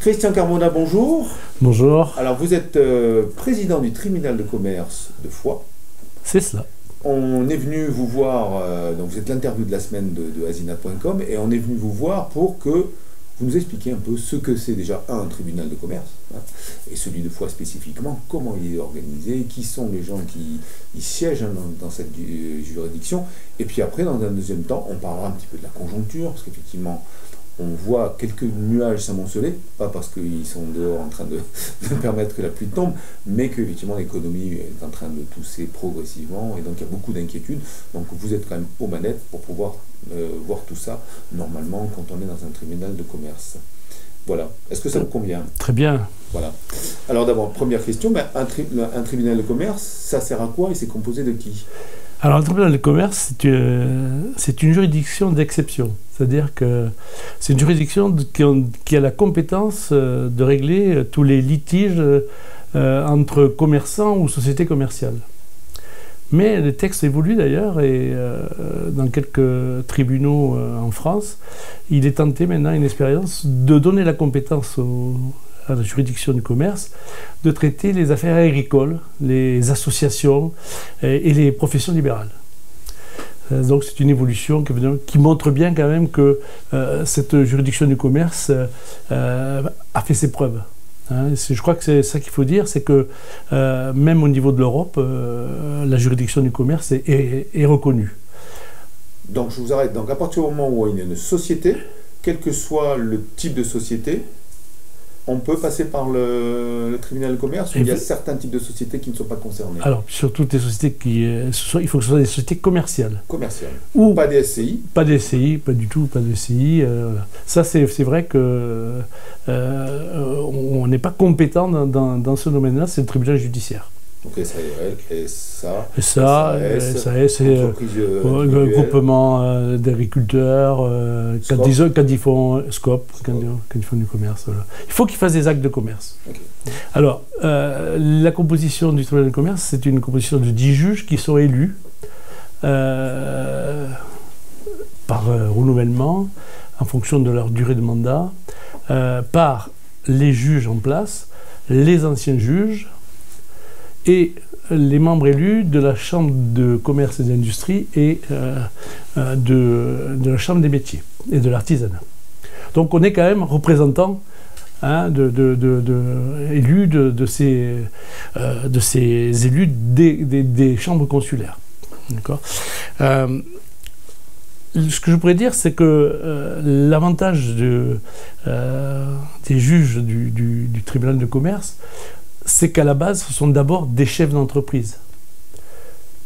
Christian Carmona, bonjour. Bonjour. Alors, vous êtes président du tribunal de commerce de Foix. C'est cela. On est venu vous voir, donc vous êtes l'interview de la semaine de Asinat.com, et on est venu vous voir pour que vous nous expliquiez un peu ce que c'est déjà un tribunal de commerce, hein, et celui de Foix spécifiquement, comment il est organisé, qui sont les gens qui y siègent hein, dans cette juridiction. Et puis après, dans un deuxième temps, on parlera un petit peu de la conjoncture, parce qu'effectivement, on voit quelques nuages s'amonceler, pas parce qu'ils sont dehors en train de permettre que la pluie tombe, mais qu'effectivement l'économie est en train de tousser progressivement, et donc il y a beaucoup d'inquiétudes. Donc vous êtes quand même aux manettes pour pouvoir voir tout ça, normalement, quand on est dans un tribunal de commerce. Voilà. Est-ce que ça vous convient? Très bien. Voilà. Alors d'abord, première question, ben, un tribunal de commerce, ça sert à quoi et c'est composé de qui? Alors, le tribunal de commerce, c'est une juridiction d'exception. C'est-à-dire que c'est une juridiction qui a la compétence de régler tous les litiges entre commerçants ou sociétés commerciales. Mais les textes évoluent d'ailleurs, et dans quelques tribunaux en France, il est tenté maintenant une expérience de donner la compétence à la juridiction du commerce, de traiter les affaires agricoles, les associations et les professions libérales. Donc c'est une évolution qui montre bien quand même que cette juridiction du commerce a fait ses preuves. Hein. Je crois que c'est ça qu'il faut dire, c'est que même au niveau de l'Europe, la juridiction du commerce est reconnue. Donc je vous arrête. Donc à partir du moment où il y a une société, quel que soit le type de société, on peut passer par le tribunal de commerce, ou il y a certains types de sociétés qui ne sont pas concernées? Alors, sur toutes les sociétés il faut que ce soit des sociétés commerciales. Commerciales. Ou pas des SCI? Pas des SCI, pas du tout, pas de SCI. Voilà. Ça, c'est vrai que on n'est pas compétent dans ce domaine-là, c'est le tribunal judiciaire. Donc SARL, SA, SAS, c'est le groupement d'agriculteurs, quand ils font SCOP, quand ils font du commerce. Voilà. Il faut qu'ils fassent des actes de commerce. Okay. Alors, la composition du tribunal de commerce, c'est une composition de 10 juges qui sont élus par renouvellement, en fonction de leur durée de mandat, par les juges en place, les anciens juges, et les membres élus de la Chambre de commerce et d'industrie et de la Chambre des métiers et de l'artisanat. Donc on est quand même représentant hein, élus de ces élus des chambres consulaires. D'accord. Ce que je pourrais dire, c'est que l'avantage des juges du tribunal de commerce, c'est qu'à la base, ce sont d'abord des chefs d'entreprise.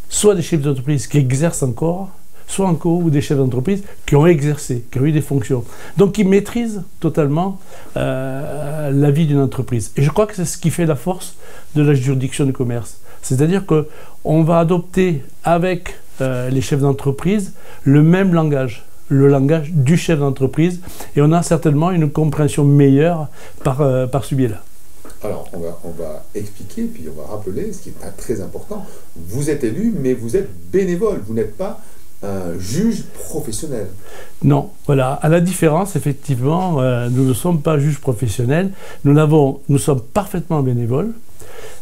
Soit des chefs d'entreprise qui exercent encore, soit encore ou des chefs d'entreprise qui ont exercé, qui ont eu des fonctions. Donc, ils maîtrisent totalement la vie d'une entreprise. Et je crois que c'est ce qui fait la force de la juridiction du commerce. C'est-à-dire qu'on va adopter avec les chefs d'entreprise le même langage, le langage du chef d'entreprise, et on a certainement une compréhension meilleure par ce biais-là. Alors, on va expliquer, puis on va rappeler, ce qui est très important, vous êtes élu, mais vous êtes bénévole, vous n'êtes pas un juge professionnel. Non, voilà, à la différence, effectivement, nous ne sommes pas juges professionnels, nous sommes parfaitement bénévoles.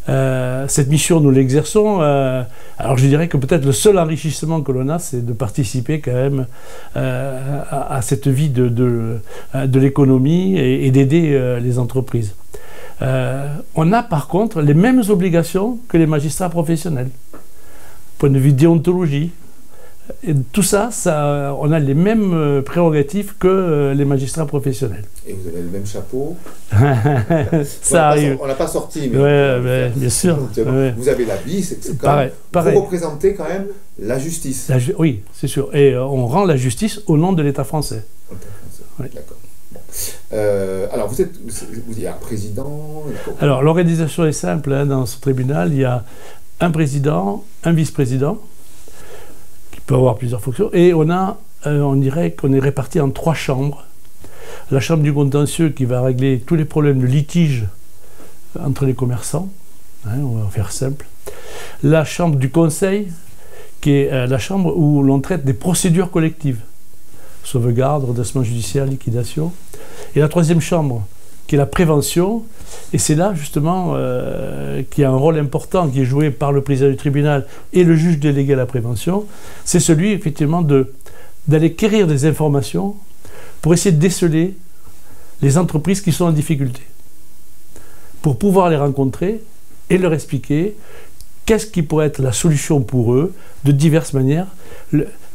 Cette mission, nous l'exerçons. Alors je dirais que peut-être le seul enrichissement que l'on a, c'est de participer quand même à cette vie de l'économie et d'aider les entreprises. On a par contre les mêmes obligations que les magistrats professionnels, point de vue déontologie. Et tout ça, on a les mêmes prérogatives que les magistrats professionnels. Et vous avez le même chapeau? Ça arrive. On n'a pas sorti, mais ouais, bien sûr. Vous avez l'habit, c'est quand même... Vous représentez quand même la justice. Oui, c'est sûr. Et on rend la justice au nom de l'État français. Ouais. D'accord. Alors, vous êtes un président? Alors, l'organisation est simple. Hein, dans ce tribunal, il y a un président, un vice-président, qui peut avoir plusieurs fonctions, et on dirait qu'on est réparti en 3 chambres. La chambre du contentieux qui va régler tous les problèmes de litige entre les commerçants, hein, on va faire simple. La chambre du conseil, qui est la chambre où l'on traite des procédures collectives, sauvegarde, redressement judiciaire, liquidation. Et la 3e chambre, qui est la prévention. Et c'est là, justement, qu'il y a un rôle important qui est joué par le président du tribunal et le juge délégué à la prévention. C'est celui, effectivement, d'aller quérir des informations pour essayer de déceler les entreprises qui sont en difficulté, pour pouvoir les rencontrer et leur expliquer qu'est-ce qui pourrait être la solution pour eux de diverses manières.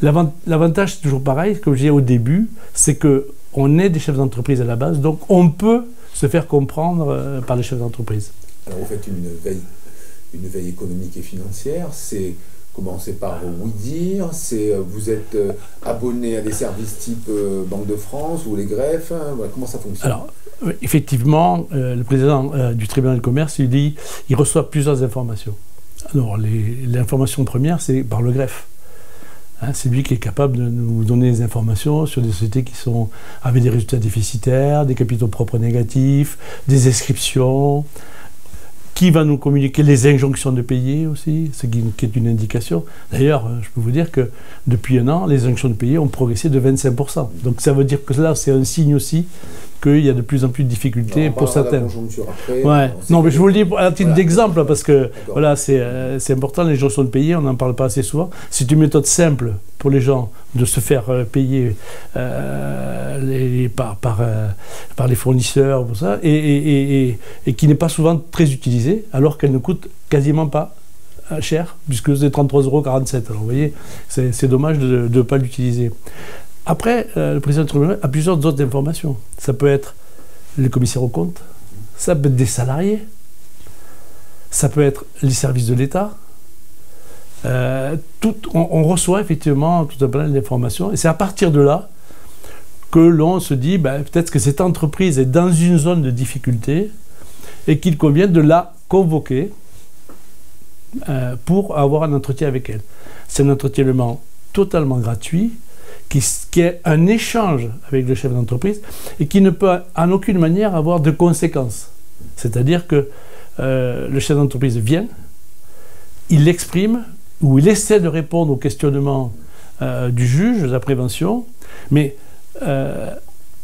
L'avantage, c'est toujours pareil, comme je disais au début, c'est qu'on est des chefs d'entreprise à la base, donc on peut se faire comprendre par les chefs d'entreprise. Alors vous faites une veille économique et financière, c'est commencer par oui-dire, vous êtes abonné à des services type Banque de France ou les greffes, voilà, comment ça fonctionne? Alors, effectivement, le président du tribunal de commerce, il reçoit plusieurs informations. Alors, l'information première, c'est par le greffe. Hein, c'est lui qui est capable de nous donner des informations sur des sociétés qui avaient des résultats déficitaires, des capitaux propres négatifs, des inscriptions, qui va nous communiquer les injonctions de payer aussi, ce qui est une indication. D'ailleurs, je peux vous dire que depuis un an, les injonctions de payer ont progressé de 25%. Donc ça veut dire que là, c'est un signe aussi qu'il y a de plus en plus de difficultés pour certains. Après, ouais. Non, mais je vous le dis à titre d'exemple, parce que voilà, c'est important, les injonctions de payer, on n'en parle pas assez souvent. C'est une méthode simple pour les gens de se faire payer par les fournisseurs, pour ça, et qui n'est pas souvent très utilisée, alors qu'elle ne coûte quasiment pas cher, puisque c'est 33,47 €. Alors vous voyez, c'est dommage de ne pas l'utiliser. Après, le président du tribunal a plusieurs autres informations. Ça peut être les commissaires aux comptes, ça peut être des salariés, ça peut être les services de l'État. On reçoit effectivement tout un panel d'informations et c'est à partir de là que l'on se dit peut-être que cette entreprise est dans une zone de difficulté et qu'il convient de la convoquer pour avoir un entretien avec elle. C'est un entretien totalement gratuit qui est un échange avec le chef d'entreprise et qui ne peut en aucune manière avoir de conséquences. C'est-à-dire que le chef d'entreprise vient, il exprime ou il essaie de répondre aux questionnements du juge de la prévention, mais le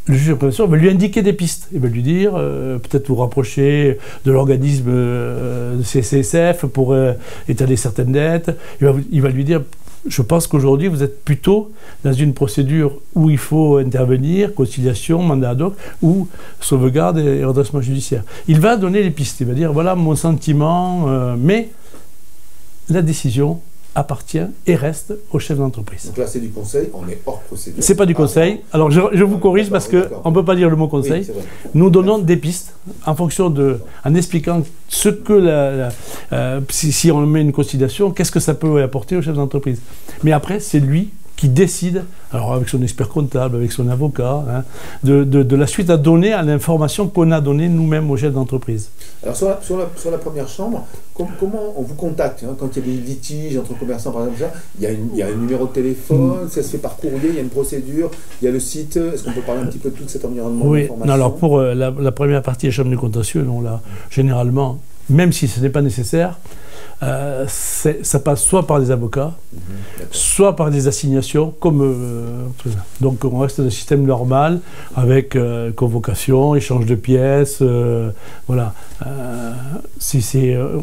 juge de prévention va lui indiquer des pistes. Il va lui dire, peut-être vous rapprocher de l'organisme CCSF pour étaler certaines dettes. Il va lui dire, je pense qu'aujourd'hui, vous êtes plutôt dans une procédure où il faut intervenir, conciliation, mandat ad hoc, ou sauvegarde et redressement judiciaire. Il va donner les pistes. Il va dire, voilà mon sentiment, mais la décision appartient et reste au chef d'entreprise. Donc là, c'est du conseil, on est hors procédure. C'est pas du conseil. Alors, je vous corrige parce qu'on ne peut pas dire le mot conseil. Oui, nous donnons des pistes en fonction en expliquant ce que si on met une conciliation, qu'est-ce que ça peut apporter au chef d'entreprise. Mais après, c'est lui qui décide, alors avec son expert comptable, avec son avocat, hein, de la suite à donner à l'information qu'on a donnée nous-mêmes au chef d'entreprise. Alors sur la première chambre, comment on vous contacte hein, quand il y a des litiges entre commerçants par exemple, il y a un numéro de téléphone, ça se fait par courrier, il y a une procédure, il y a le site, est-ce qu'on peut parler un petit peu de tout cet environnement d'information? Oui, alors pour la première partie de la chambre du contentieux, généralement, même si ce n'est pas nécessaire, ça passe soit par des avocats, soit par des assignations, donc on reste dans un système normal, avec convocation, échange de pièces, voilà.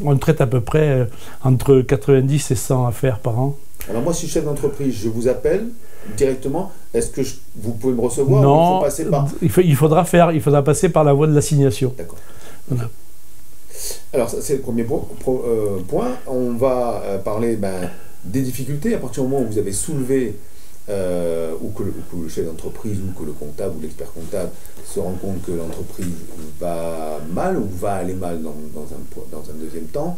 On traite à peu près entre 90 et 100 affaires par an. Alors moi, si je suis chef d'entreprise, je vous appelle directement, est-ce que vous pouvez me recevoir? Non, ou il faut passer par... il faudra passer par la voie de l'assignation. D'accord. Voilà. Alors, c'est le premier point. On va parler des difficultés à partir du moment où vous avez soulevé, ou que le chef d'entreprise, ou que le comptable, ou l'expert comptable se rend compte que l'entreprise va mal, ou va aller mal dans un deuxième temps.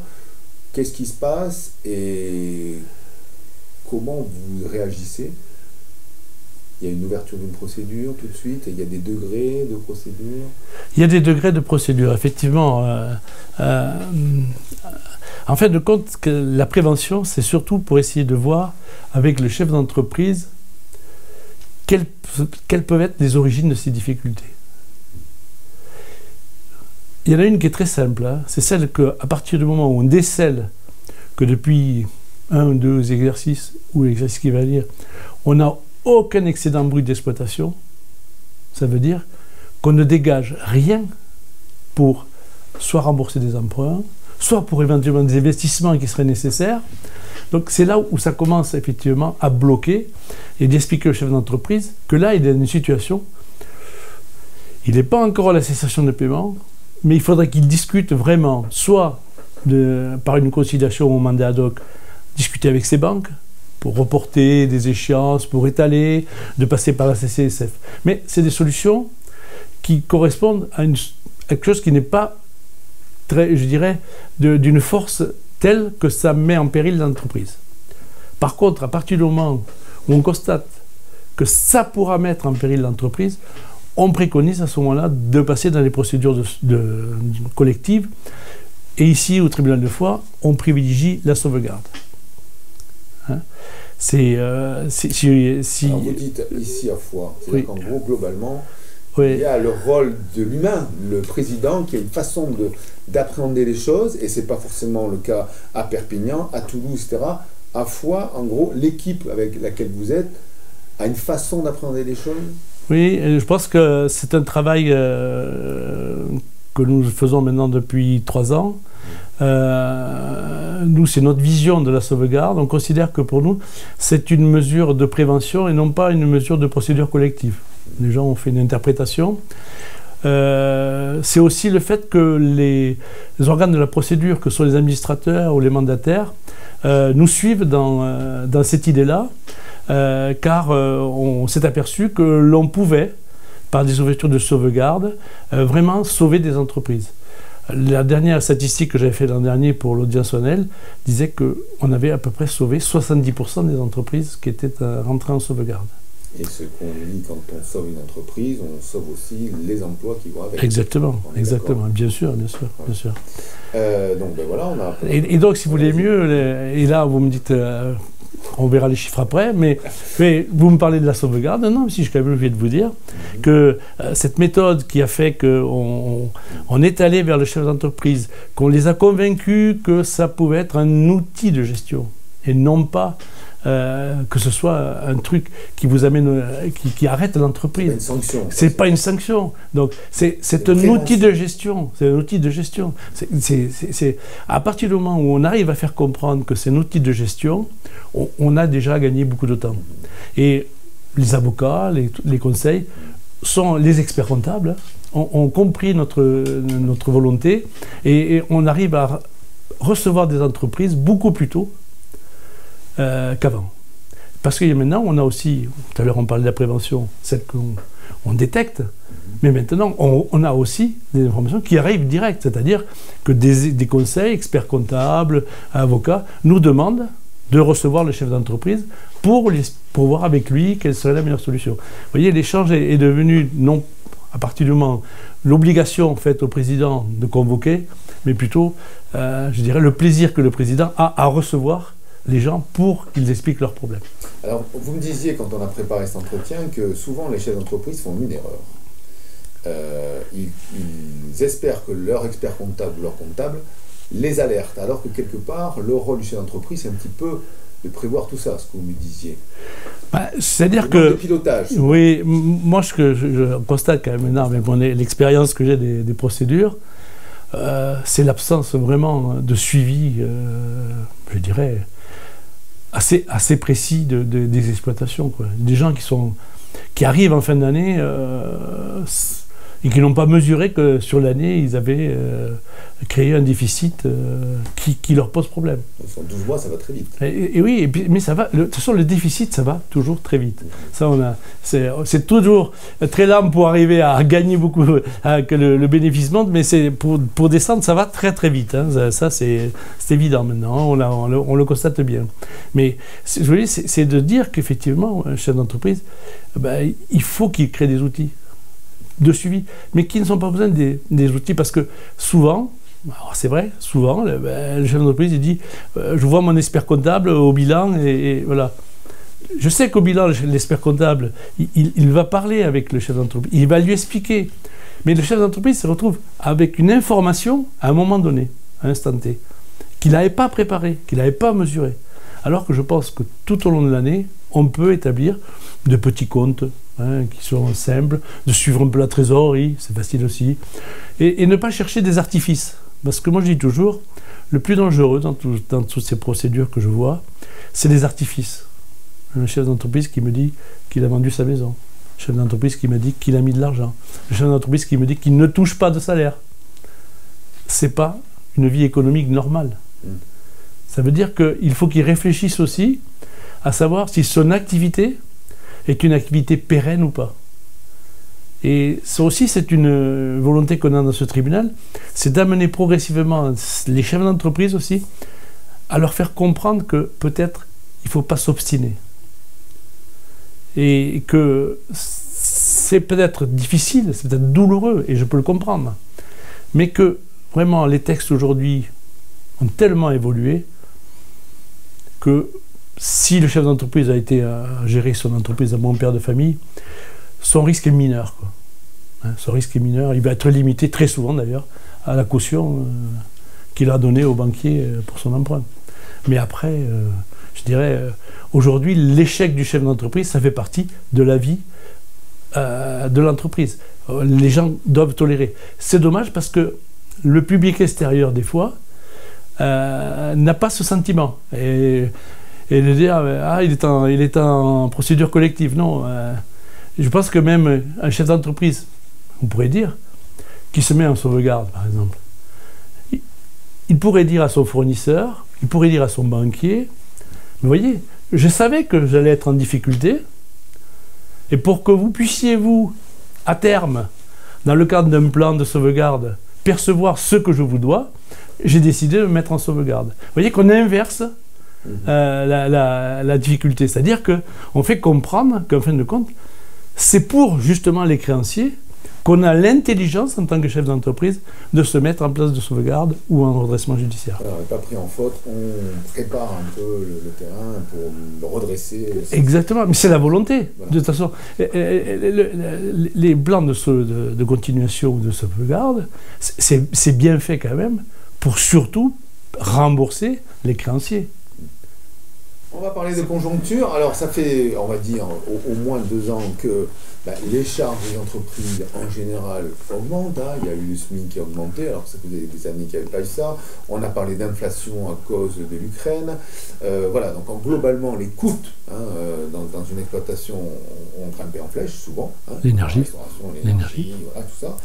Qu'est-ce qui se passe et comment vous réagissez? Il y a une ouverture d'une procédure tout de suite, et il y a des degrés de procédure? Il y a des degrés de procédure, effectivement. En fait, de compte que la prévention, c'est surtout pour essayer de voir avec le chef d'entreprise quelles peuvent être les origines de ces difficultés. Il y en a une qui est très simple, hein, c'est celle qu'à partir du moment où on décèle que depuis un ou deux exercices, ou l'exercice qui va venir, on n'a aucun excédent brut d'exploitation, ça veut dire qu'on ne dégage rien pour soit rembourser des emprunts, soit pour éventuellement des investissements qui seraient nécessaires. Donc c'est là où ça commence effectivement à bloquer et d'expliquer au chef d'entreprise que là, il est dans une situation, il n'est pas encore à la cessation de paiement, mais il faudrait qu'il discute vraiment, soit par une conciliation au mandat ad hoc, discuter avec ses banques, pour reporter des échéances, pour étaler, de passer par la CCSF. Mais c'est des solutions qui correspondent à quelque chose qui n'est pas, très, je dirais, d'une force telle que ça met en péril l'entreprise. Par contre, à partir du moment où on constate que ça pourra mettre en péril l'entreprise, on préconise à ce moment-là de passer dans les procédures collectives. Et ici, au tribunal de Foix, on privilégie la sauvegarde. Hein? Alors vous dites ici à Foix, c'est-à-dire qu'en gros, globalement, il y a le rôle de l'humain, le président, qui a une façon d'appréhender les choses, et ce n'est pas forcément le cas à Perpignan, à Toulouse, etc. À Foix, en gros, l'équipe avec laquelle vous êtes a une façon d'appréhender les choses. Oui, je pense que c'est un travail que nous faisons maintenant depuis 3 ans. Nous, c'est notre vision de la sauvegarde. On considère que pour nous, c'est une mesure de prévention et non pas une mesure de procédure collective. Les gens ont fait une interprétation. C'est aussi le fait que les organes de la procédure, que sont les administrateurs ou les mandataires, nous suivent dans cette idée-là, car on s'est aperçu que l'on pouvait, par des ouvertures de sauvegarde, vraiment sauver des entreprises. La dernière statistique que j'avais faite l'an dernier pour l'audience ONEL disait qu'on avait à peu près sauvé 70% des entreprises qui étaient rentrées en sauvegarde. Et ce qu'on dit quand on sauve une entreprise, on sauve aussi les emplois qui vont avec. Exactement, exactement, bien sûr, bien sûr, bien sûr. Donc ben voilà, on a... Et donc, si vous voulez mieux, et là vous me dites, on verra les chiffres après, mais vous me parlez de la sauvegarde, non, si je suis quand même obligé de vous dire que cette méthode qui a fait qu'on est allé vers le chef d'entreprise, qu'on les a convaincus que ça pouvait être un outil de gestion, et non pas que ce soit un truc qui vous amène, qui arrête l'entreprise. C'est pas une sanction. C'est pas une sanction. Donc c'est un outil de gestion. C'est un outil de gestion. À partir du moment où on arrive à faire comprendre que c'est un outil de gestion, on a déjà gagné beaucoup de temps. Et les avocats, les conseils, sont les experts comptables, ont compris notre volonté et on arrive à recevoir des entreprises beaucoup plus tôt qu'avant. Parce que maintenant, on a aussi, tout à l'heure on parlait de la prévention, celle qu'on détecte, mais maintenant on a aussi des informations qui arrivent direct, c'est-à-dire que des conseils, experts comptables, avocats, nous demandent de recevoir le chef d'entreprise pour voir avec lui quelle serait la meilleure solution. Vous voyez, l'échange est devenu, non à partir du moment, l'obligation faite au président de convoquer, mais plutôt, je dirais, le plaisir que le président a à recevoir les gens pour qu'ils expliquent leurs problèmes. Alors, vous me disiez, quand on a préparé cet entretien, que souvent les chefs d'entreprise font une erreur. Ils espèrent que leur expert comptable ou leur comptable les alerte, alors que quelque part, le rôle du chef d'entreprise, c'est un petit peu de prévoir tout ça, ce que vous me disiez. C'est-à-dire que... de pilotage. Oui, moi, ce que je constate quand même maintenant, avec l'expérience que j'ai des procédures, c'est l'absence vraiment de suivi, je dirais, assez précis des exploitations, quoi. Des gens qui arrivent en fin d'année et qui n'ont pas mesuré que sur l'année, ils avaient créé un déficit qui leur pose problème. En 12 mois, ça va très vite. Et oui, mais ça va. De toute façon, le déficit, ça va toujours très vite. Ça, c'est toujours très lent pour arriver à gagner beaucoup, que le bénéfice monte, mais pour descendre, ça va très très vite. Hein. Ça c'est évident maintenant. On le constate bien. Mais je veux dire, c'est de dire qu'effectivement, un chef d'entreprise, il faut qu'il crée des outils de suivi, mais qui ne sont pas besoin des outils, parce que souvent, c'est vrai, souvent, le chef d'entreprise, il dit je vois mon expert comptable au bilan, et voilà. Je sais qu'au bilan, l'expert comptable, il va parler avec le chef d'entreprise, il va lui expliquer, mais le chef d'entreprise se retrouve avec une information à un moment donné, à un instant T, qu'il n'avait pas préparée, qu'il n'avait pas mesurée. Alors que je pense que tout au long de l'année, on peut établir de petits comptes hein, qui sont simples, de suivre un peu la trésorerie, c'est facile aussi, et ne pas chercher des artifices. Parce que moi je dis toujours, le plus dangereux dans toutes ces procédures que je vois, c'est les artifices. Un chef d'entreprise qui me dit qu'il a vendu sa maison, un chef d'entreprise qui me dit qu'il a mis de l'argent, un chef d'entreprise qui me dit qu'il ne touche pas de salaire. C'est pas une vie économique normale. Ça veut dire qu'il faut qu'il réfléchisse aussi à savoir si son activité est une activité pérenne ou pas. Et ça aussi, c'est une volonté qu'on a dans ce tribunal, c'est d'amener progressivement les chefs d'entreprise aussi à leur faire comprendre que peut-être il ne faut pas s'obstiner. Et que c'est peut-être difficile, c'est peut-être douloureux, et je peux le comprendre, mais que vraiment les textes aujourd'hui ont tellement évolué que si le chef d'entreprise a été à gérer son entreprise à bon père de famille, son risque est mineur, quoi. Hein, son risque est mineur. Il va être limité, très souvent d'ailleurs, à la caution qu'il a donnée au banquier pour son emprunt. Mais après, je dirais, aujourd'hui, l'échec du chef d'entreprise, ça fait partie de la vie de l'entreprise. Les gens doivent tolérer. C'est dommage parce que le public extérieur, des fois, n'a pas ce sentiment. Et de dire, ah, il est en procédure collective. Non, je pense que même un chef d'entreprise, on pourrait dire, qui se met en sauvegarde, par exemple, il pourrait dire à son fournisseur, il pourrait dire à son banquier, vous voyez, je savais que j'allais être en difficulté, et pour que vous puissiez, vous, à terme, dans le cadre d'un plan de sauvegarde, percevoir ce que je vous dois, j'ai décidé de me mettre en sauvegarde. Vous voyez qu'on inverse la difficulté. C'est-à-dire qu'on fait comprendre qu'en fin de compte, c'est pour justement les créanciers qu'on a l'intelligence en tant que chef d'entreprise de se mettre en place de sauvegarde ou en redressement judiciaire. Alors, on n'est pas pris en faute, on prépare un peu le terrain pour le redresser. Exactement, mais c'est la volonté. Voilà. De toute façon, les plans de continuation ou de sauvegarde, c'est bien fait quand même pour surtout rembourser les créanciers. On va parler de conjoncture. Alors, ça fait, on va dire, au moins 2 ans que les charges des entreprises, en général, augmentent. Hein. Il y a eu le SMIC qui a augmenté, alors que ça faisait des années qu'il n'y avait pas eu ça. On a parlé d'inflation à cause de l'Ukraine. Voilà, donc globalement, les coûts dans une exploitation ont grimpé en flèche, souvent. Hein. L'énergie. L'énergie, voilà, tout ça.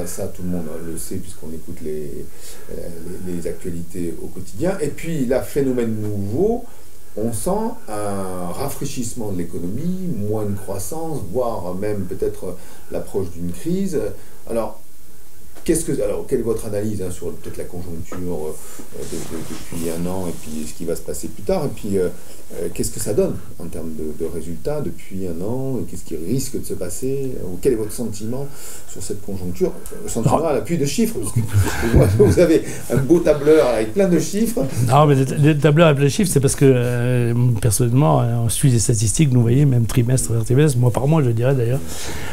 Ça, tout le monde le sait, puisqu'on écoute les actualités au quotidien. Et puis, là, phénomène nouveau, on sent un rafraîchissement de l'économie, moins de croissance, voire même peut-être l'approche d'une crise. Alors, quelle est votre analyse sur peut-être la conjoncture depuis 1 an et puis ce qui va se passer plus tard? Et puis, qu'est-ce que ça donne en termes de résultats depuis 1 an? Qu'est-ce qui risque de se passer? Quel est votre sentiment sur cette conjoncture? Le sentiment à l'appui de chiffres, parce que vous avez un beau tableur avec plein de chiffres. Non, mais le tableur avec plein de chiffres, c'est parce que, personnellement, on suit les statistiques, vous voyez, même trimestre vers trimestre, mois par mois, je dirais d'ailleurs,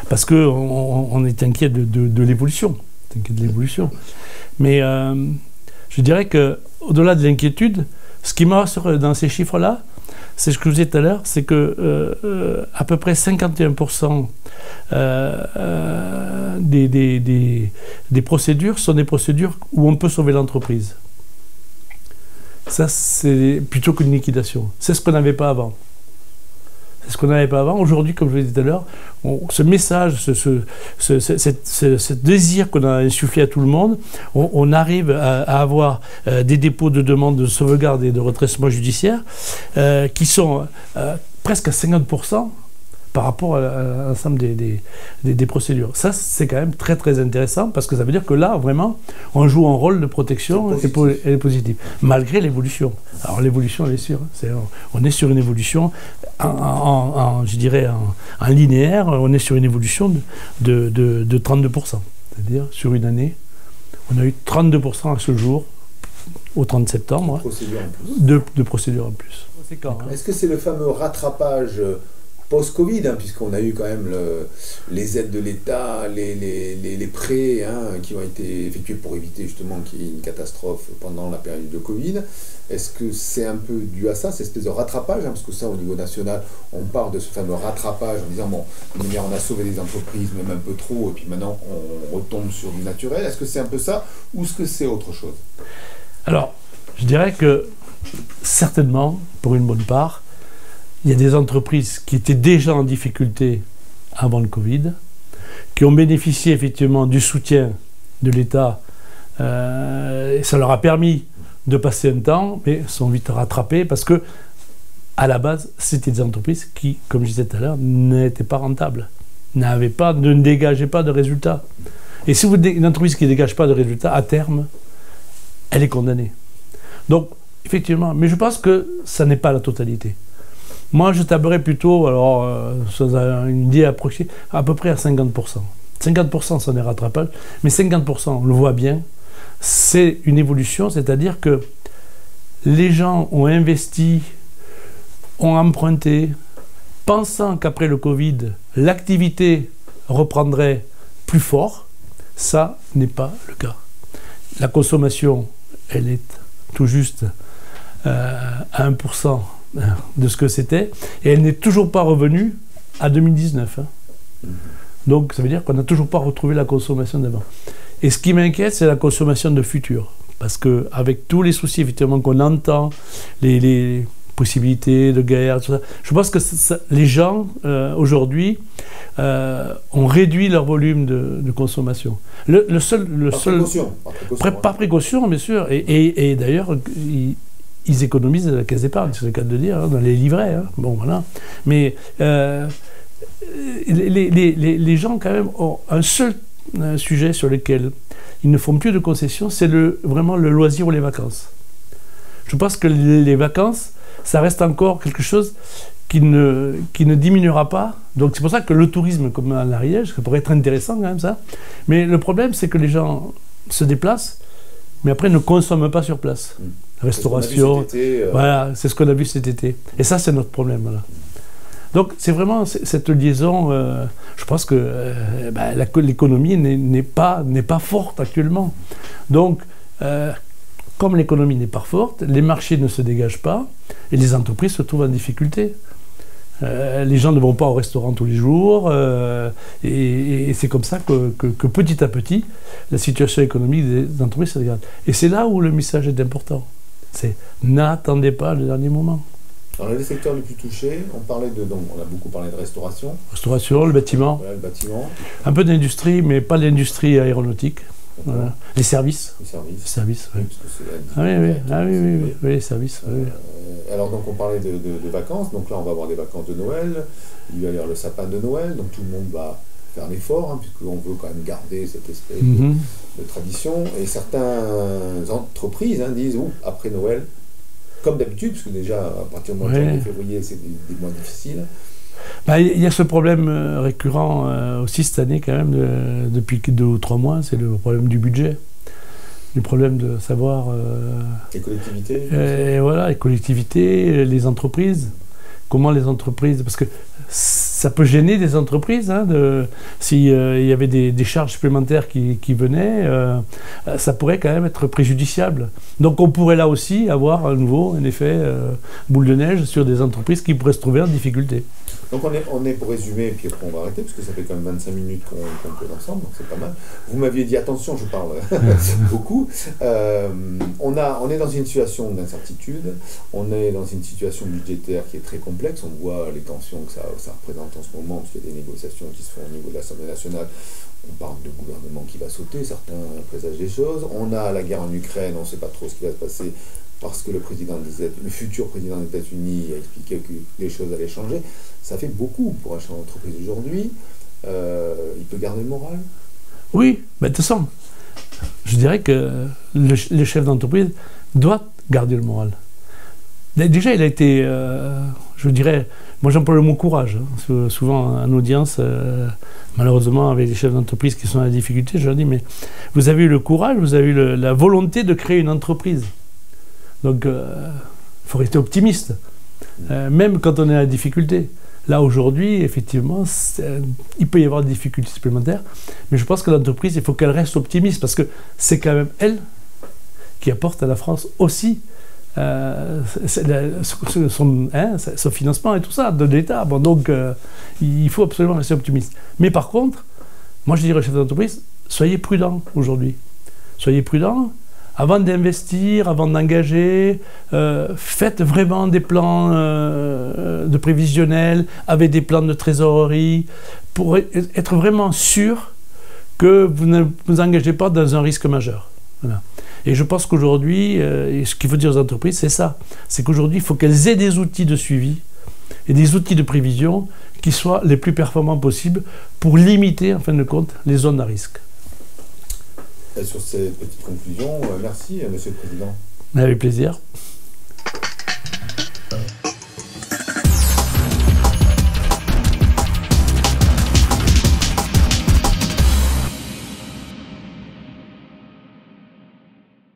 parce qu'on est inquiet de l'évolution. De l'évolution. Mais je dirais qu'au-delà de l'inquiétude, ce qui me rassure dans ces chiffres-là, c'est ce que je vous disais tout à l'heure, c'est que à peu près 51% des procédures sont des procédures où on peut sauver l'entreprise. Ça, c'est plutôt qu'une liquidation. C'est ce qu'on n'avait pas avant. C'est ce qu'on n'avait pas avant. Aujourd'hui, comme je vous l'ai dit tout à l'heure, ce message, ce désir qu'on a insufflé à tout le monde, on arrive à avoir des dépôts de demandes de sauvegarde et de redressement judiciaire qui sont presque à 50% par rapport à l'ensemble des procédures. Ça, c'est quand même très très intéressant parce que ça veut dire que là, vraiment, on joue un rôle de protection et positif, malgré l'évolution. Alors l'évolution, elle est sûre. On est sur une évolution, je dirais, en linéaire, on est sur une évolution de 32%. C'est-à-dire, sur une année, on a eu 32% à ce jour, au 30 septembre, de procédures en plus. Est-ce que c'est le fameux rattrapage post-Covid, hein, puisqu'on a eu quand même les aides de l'État, les prêts qui ont été effectués pour éviter justement qu'il y ait une catastrophe pendant la période de Covid. Est-ce que c'est un peu dû à ça, cette espèce de rattrapage, parce que ça, au niveau national, on parle de ce fameux rattrapage en disant, bon, on a sauvé des entreprises, même un peu trop, et puis maintenant, on retombe sur du naturel. Est-ce que c'est un peu ça, ou est-ce que c'est autre chose? Alors, je dirais que, certainement, pour une bonne part, il y a des entreprises qui étaient déjà en difficulté avant le Covid, qui ont bénéficié effectivement du soutien de l'État, et ça leur a permis de passer un temps, mais sont vite rattrapés parce que, à la base, c'était des entreprises qui, comme je disais tout à l'heure, n'étaient pas rentables, ne dégageaient pas de résultats. Et si une entreprise qui ne dégage pas de résultats, à terme, elle est condamnée. Donc, effectivement, mais je pense que ça n'est pas la totalité. Moi, je tablerais plutôt, alors, une idée approchée, à peu près à 50%. 50%, c'en est rattrapage, mais 50%, on le voit bien, c'est une évolution, c'est-à-dire que les gens ont investi, ont emprunté, pensant qu'après le Covid, l'activité reprendrait plus fort. Ça n'est pas le cas. La consommation, elle est tout juste à 1% de ce que c'était, et elle n'est toujours pas revenue à 2019. Donc ça veut dire qu'on n'a toujours pas retrouvé la consommation d'avant. Et ce qui m'inquiète, c'est la consommation de futur. Parce qu'avec tous les soucis effectivement qu'on entend, les possibilités de guerre, tout ça, je pense que les gens, aujourd'hui, ont réduit leur volume de consommation. Par précaution, bien sûr. Et d'ailleurs, ils économisent la caisse d'épargne, c'est le cas de le dire, dans les livrets. Bon, voilà. Mais les gens, quand même, ont un seul sujet sur lequel ils ne font plus de concessions, c'est vraiment le loisir ou les vacances. Je pense que les vacances, ça reste encore quelque chose qui ne diminuera pas. Donc c'est pour ça que le tourisme, comme à l'Ariège, ça pourrait être intéressant quand même, ça. Mais le problème, c'est que les gens se déplacent, mais après ne consomment pas sur place. Restauration, voilà, c'est ce qu'on a vu cet été. Et ça, c'est notre problème, voilà. Donc c'est vraiment cette liaison, je pense que l'économie n'est pas forte actuellement. Donc, comme l'économie n'est pas forte, les marchés ne se dégagent pas et les entreprises se trouvent en difficulté. Les gens ne vont pas au restaurant tous les jours et c'est comme ça que petit à petit, la situation économique des entreprises se dégrade. Et c'est là où le message est important. C'est n'attendez pas le dernier moment. Alors, les secteurs les plus touchés, on a beaucoup parlé de restauration. Restauration, le bâtiment. Voilà, le bâtiment. Un peu d'industrie, mais pas l'industrie aéronautique. Voilà. Les services. Les services. Les services, oui. Oui, les services. Oui. Alors, donc, on parlait de vacances. Donc là, on va avoir des vacances de Noël. Il va y avoir le sapin de Noël. Donc, tout le monde va faire l'effort, puisqu'on veut quand même garder cette espèce de tradition. Et certaines entreprises disent, après Noël, comme d'habitude, parce que déjà, à partir du mois de janvier, février, c'est des mois difficiles. Il y a ce problème récurrent aussi cette année, quand même, depuis 2 ou 3 mois, c'est le problème du budget. Le problème de savoir... les collectivités. Et voilà, les collectivités, les entreprises. Comment les entreprises... Parce que ça peut gêner des entreprises, s'il y avait des charges supplémentaires qui venaient, ça pourrait quand même être préjudiciable. Donc on pourrait là aussi avoir à nouveau un effet boule de neige sur des entreprises qui pourraient se trouver en difficulté. Donc on est pour résumer, et puis après on va arrêter, parce que ça fait quand même 25 minutes qu'on peut ensemble, donc c'est pas mal. Vous m'aviez dit, attention, je parle beaucoup. On est dans une situation d'incertitude, on est dans une situation budgétaire qui est très complexe, on voit les tensions que ça représente en ce moment, parce qu'il y a des négociations qui se font au niveau de l'Assemblée nationale. On parle de gouvernement qui va sauter, certains présagent des choses. On a la guerre en Ukraine, on ne sait pas trop ce qui va se passer, parce que le futur président des États-Unis a expliqué que les choses allaient changer. Ça fait beaucoup pour un chef d'entreprise aujourd'hui. Il peut garder le moral? Oui, mais de toute façon, je dirais que le chef d'entreprise doit garder le moral. Déjà, il a été, je dirais, moi j'emploie le mot courage. Souvent en audience, malheureusement, avec les chefs d'entreprise qui sont en difficulté, je leur dis, mais vous avez eu le courage, vous avez eu la volonté de créer une entreprise. Donc, il faut rester optimiste, même quand on est en difficulté. Là, aujourd'hui, effectivement, il peut y avoir des difficultés supplémentaires, mais je pense que l'entreprise, il faut qu'elle reste optimiste, parce que c'est quand même elle qui apporte à la France aussi son financement et tout ça, de l'État. Bon, donc, il faut absolument rester optimiste. Mais par contre, moi, je dirais aux chefs d'entreprise, soyez prudents aujourd'hui. Soyez prudents. Avant d'investir, avant d'engager, faites vraiment des plans de prévisionnel, avec des plans de trésorerie, pour être vraiment sûr que vous ne vous engagez pas dans un risque majeur. Voilà. Et je pense qu'aujourd'hui, ce qu'il faut dire aux entreprises, c'est ça. C'est qu'aujourd'hui, il faut qu'elles aient des outils de suivi et des outils de prévision qui soient les plus performants possibles pour limiter, en fin de compte, les zones à risque. Et sur ces petites conclusions, merci, Monsieur le Président. Avec plaisir.